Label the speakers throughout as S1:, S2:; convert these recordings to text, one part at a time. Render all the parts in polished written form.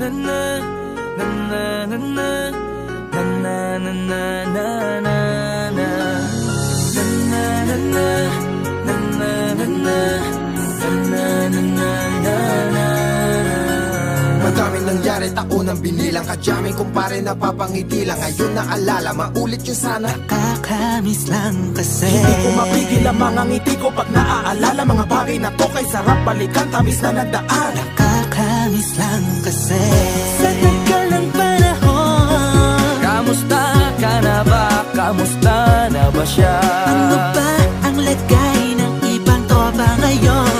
S1: na na na na na na na na na na na
S2: Madaming nangyari, taunang binilang kadyaming kumpare napapangiti lang. Ngayon naalala, maulit yun sana.
S3: Nakakamiss lang kasi
S4: Hindi ko mapigil ang mga ngiti ko pag naaalala. Mga bagay na to kay sarap balikan, tamis na nagdaan.
S3: Nakakamiss lang kasi sa tagal ng panahon.
S1: Kamusta ka na ba? Kamusta na ba siya?
S3: Ano ba ang lagay ng ibang tropa ngayon?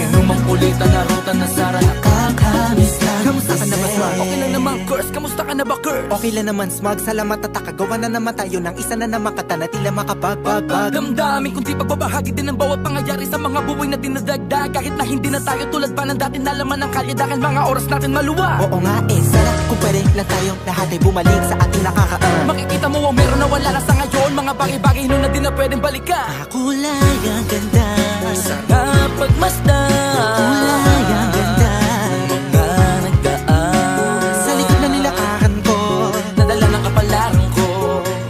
S1: Inumang kulitan na ruta na sara.
S3: Nakakamiss lang
S4: Kamusta ka na ba, Swag?
S1: Okay lang naman, Curse. Kamusta ka na ba, Curse?
S4: Okay lang naman, Smug. Salamat at takagawa na naman tayo ng isa na namakata na tila makapagbag.
S1: Damdamin kundi pagbabahagi din ang bawat pangyayari sa mga buhay na dinadagdag. Kahit na hindi na tayo tulad pa ng dati na laman ng kalye dahil mga oras natin maluwa.
S4: Oo nga sana kung pwede lang tayong lahat ay bumalik sa ating nakakaan.
S1: Makikita mo ang meron na wala na sa ngayon. Mga bagay-bagay nun na di na pwedeng balikan.
S3: Kulay ang ganda,
S1: Sana pagmasdan
S3: kulay ang ganda.
S1: mga nagdaan
S4: Sa likod na nilakaran ko,
S1: nadala ng kapalaran ko.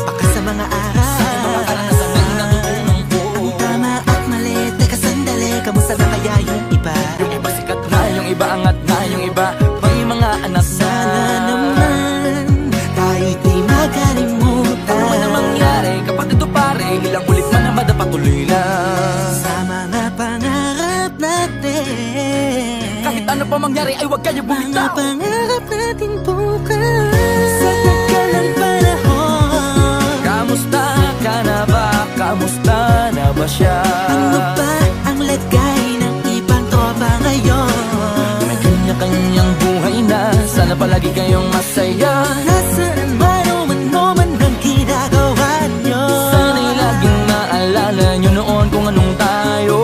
S3: Baka sa mga araw,
S1: Mga karanasan na natutunan ko.
S3: ang tama at mali. Teka sandali, kamusta na kaya yung iba?
S1: Yung iba sikat na, yung iba angat na, yung iba may mga anak na.
S3: Sana naman tayo'y di makalimutan.
S1: Ano man ang mangyari, kapag ito pare, ilang ulit man na madapatuloy lang.
S3: Sa mga pangarap natin,
S1: Kahit ano pa mangyari ay huwag kayo
S3: mga
S1: bumitaw.
S3: pangarap natin bukas. Sa tagal ng panahon,
S1: Kamusta ka na ba? Kamusta na ba siya?
S3: ano ba ang lagay ng ibang tropa ngayon?
S1: May kanya-kanyang buhay na, sana palagi kayong masaya.
S3: Nasaan man o ano man ang ginagawa nyo?
S1: Sana'y laging maalala nyo noon kung anong tayo.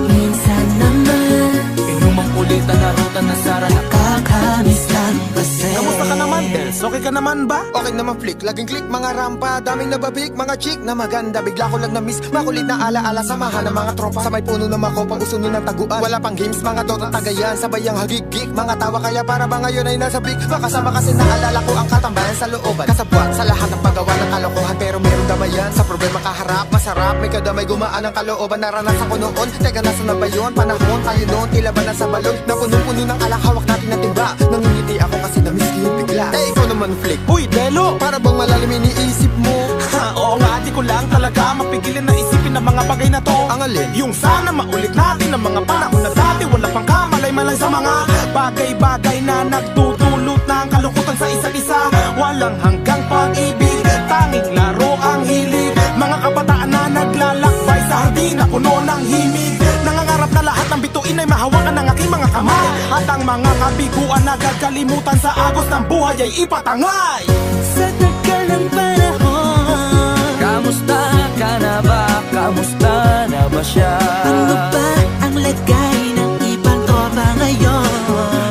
S3: Minsan naman
S1: Inumang kulitan na ruta na sara.
S3: nakakamiss lang kasi.
S4: kamusta ka naman, Dels? Okay ka naman ba?
S2: Okay naman flick, laging click, mga rampa, daming nababik, mga chick na maganda. Bigla ko lang na-miss, makulit na alaala, samahan ng mga tropa. Sa may puno na makopa, uso nun ng taguan. Wala pang games, mga dota tagayan, sabay ang hagigik. Mga tawa kaya para ba ngayon ay nasa big. Makasama kasi naalala ko ang katambayan sa looban. Kasabwat sa lahat ng paggawa ng kalokohan, pero meron damayan. Sa problema kaharap, masarap, may kadamay gumaan ang kalooban. Naranasan ko noon, teka nasa na ba yun? Panahon tayo noon, tila ba nasa balon? Na puno-puno ng alak, hawak natin ng timba. Nangingiti ako kasi na-miss ko yung bigla. Eh ikaw naman flick,
S4: Uy, Delo!
S2: para bang malalim iniisip mo?
S4: Ha, oo nga, di ko lang talaga mapigilin na isipin ang mga bagay na to.
S2: Ang alin?
S4: Yung sana maulit natin ang mga panahon na dati. Wala pang kamalay-malay sa mga bagay-bagay na nagdudulot ng kalungkutan sa isa't isa. Walang hanggang pag-ibig, tanging laro ang hilig. Mga kabataan na naglalakbay sa hardin na puno ng himig. Nangangarap na lahat ng bituin ay mahawakan ng aking mga kamay. At ang mga kabiguan na gagalimutan sa agos ng buhay ay ipatangay.
S3: Sa tagal ng panahon,
S1: Kamusta ka na ba? Kamusta na ba siya?
S3: ano ba ang lagay ng ibang tropa ngayon?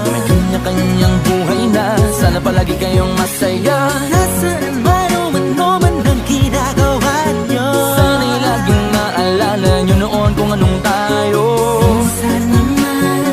S1: May kanya-kanyang buhay na, sana palagi kayong masaya.
S3: Nasaan man o ano man ang ginagawa nyo?
S1: Sana'y laging maalala nyo noon kung anong tayo.
S3: Minsan naman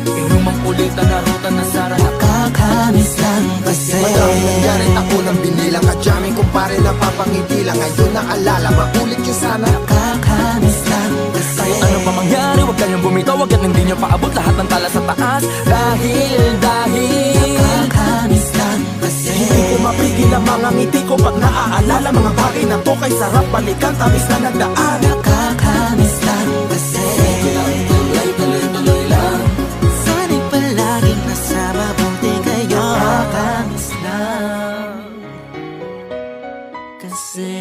S1: Inumang kulitan na ruta na sara.
S3: nakakamiss lang kasi.
S2: Madaming nangyari, taunang binilang kadyaming kumpare napapangiti lang. Ngayon naalala, maulit yun sana.
S3: Nakakamiss lang kasi.
S1: Kahit ano pa mangyari, huwag kayong bumitaw. Hanggat hindi nyo paabot lahat ng tala sa taas. Dahil
S3: Nakakamiss lang kasi.
S4: Hindi ko mapigil ang mga ngiti ko pag naaalala. Mga bagay na to kay sarap balikan, tamis na nagdaan.
S3: Nakakamiss lang kasi.
S1: tuloy-tuloy lang.
S3: Sana'y palaging nasa mabuti kayo. Nakakamiss lang kasi.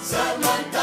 S5: Samantala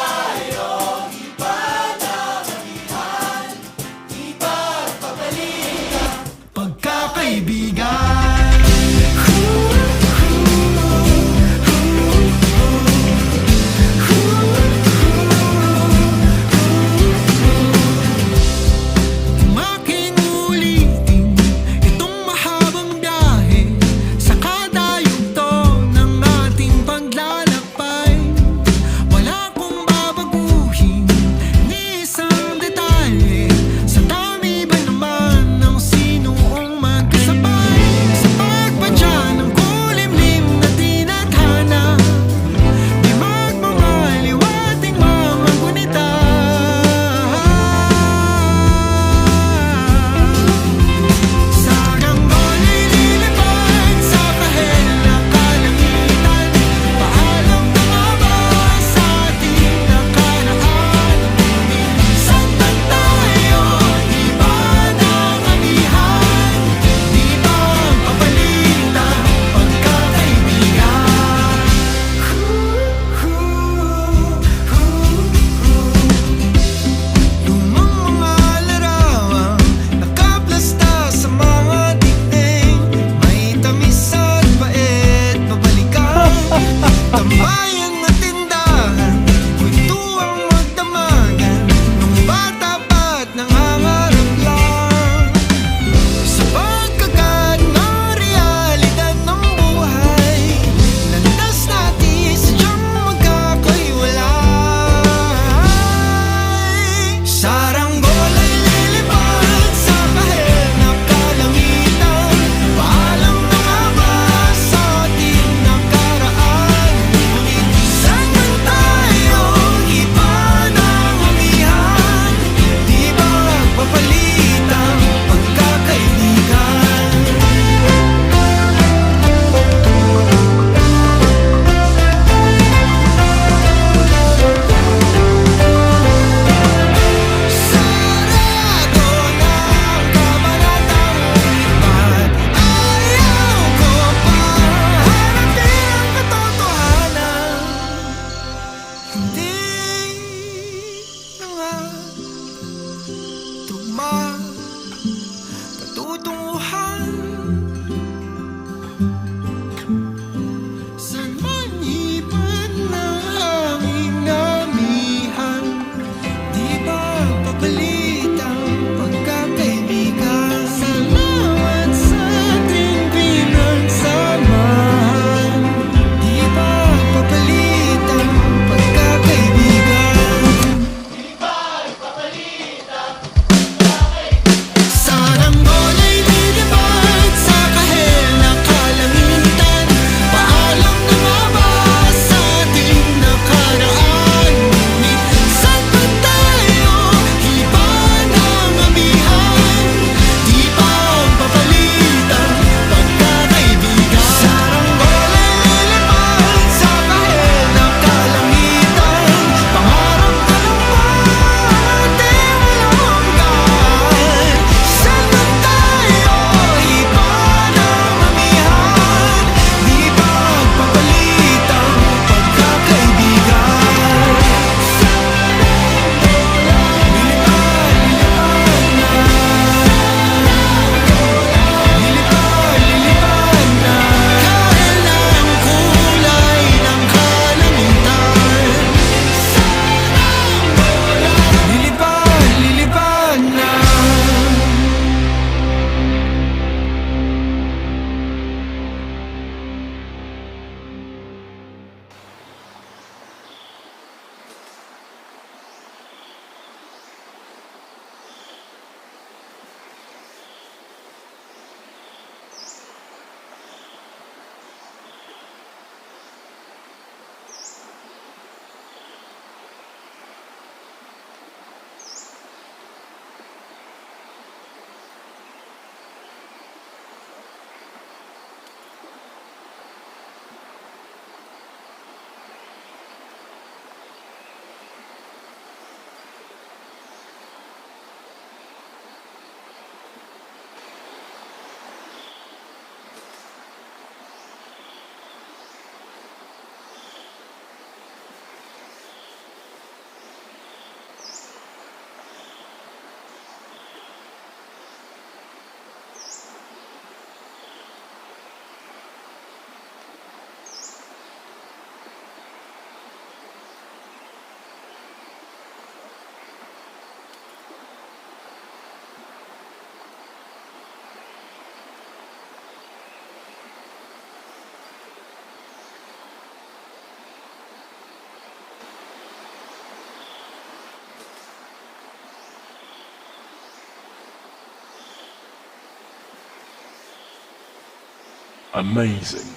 S5: Amazing.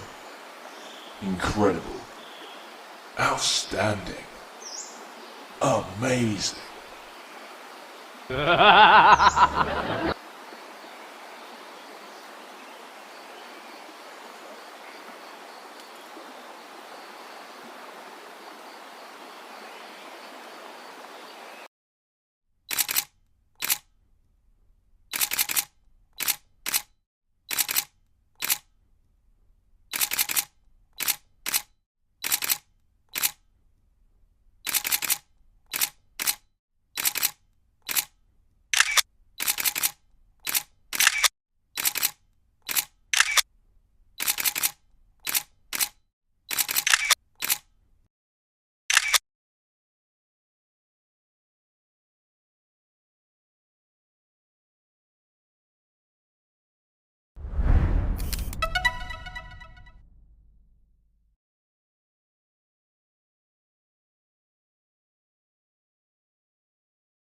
S5: Incredible. Outstanding. Amazing.